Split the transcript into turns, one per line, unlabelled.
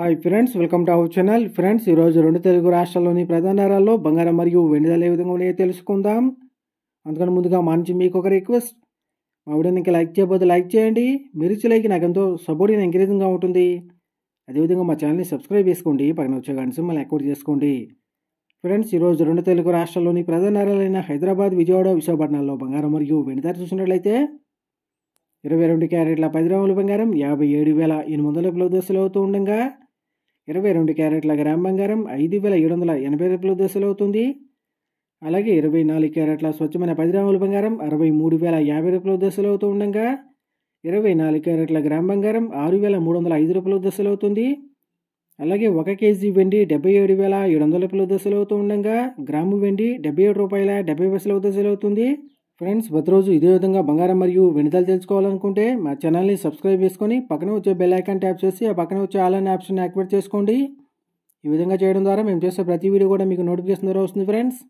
Hi friends, welcome to our channel. Friends, ఈరోజు రెండు తెలుగు రాష్ట్రాల్లోని ప్రధాన నగరాల్లో బంగారం మరియు వెండి ధరలు ఏ విధంగా ఉన్నాయో తెలుసుకుందాం. అందుకని ముందుగా మా నుంచి మీకు ఒక రిక్వెస్ట్, మా వీడియోని ఇంకా లైక్ చేయకపోతే లైక్ చేయండి. మీరు ఇచ్చే లైక్ నాకు ఎంతో సపోర్ట్ అండ్ ఎంకరేజింగ్గా ఉంటుంది. అదేవిధంగా మా ఛానల్ని సబ్స్క్రైబ్ చేసుకోండి, పక్కన వచ్చే గంట సింబల్ని యాక్టివేట్ చేసుకోండి. ఫ్రెండ్స్, ఈరోజు రెండు తెలుగు రాష్ట్రాల్లోని ప్రధాన నగరాలైన హైదరాబాద్, విజయవాడ, విశాఖపట్నంలో బంగారం మరియు వెండి ధర చూసినట్లయితే 22 క్యారెట్ల 10 గ్రాముల బంగారం 57,800 రూపాయల దశలు అవుతూ ఉండగా 22 క్యారెట్ల గ్రామ్ బంగారం 5,780 రూపాయల దశలు అవుతుంది. అలాగే 24 క్యారెట్ల స్వచ్ఛమైన 10 గ్రాముల బంగారం 63,050 రూపాయల దశలు అవుతూ ఉండగా 24 క్యారెట్ల గ్రామ్ బంగారం 6,305 రూపాయల దశలు అవుతుంది. అలాగే 1 కేజీ వెండి 77,700 రూపాయల దశలు అవుతూ ఉండగా గ్రాము వెండి 77 రూపాయల 70 పైసల దశలు అవుతుంది. ఫ్రెండ్స్, ప్రతిరోజు ఇదే విధంగా బంగారం మరియు వెండి ధరలు తెలుసుకోవాలనుకుంటే మా ఛానల్ని సబ్స్క్రైబ్ చేసుకొని పక్కన వచ్చే బెల్ ఐకాన్ ట్యాప్ చేసి ఆ పక్కన వచ్చే ఆల్ అనే ఆప్షన్ యాక్టివేట్ చేసుకోండి. ఈ విధంగా చేయడం ద్వారా మేము చేసే ప్రతి వీడియో కూడా మీకు నోటిఫికేషన్ ద్వారా వస్తుంది. ఫ్రెండ్స్.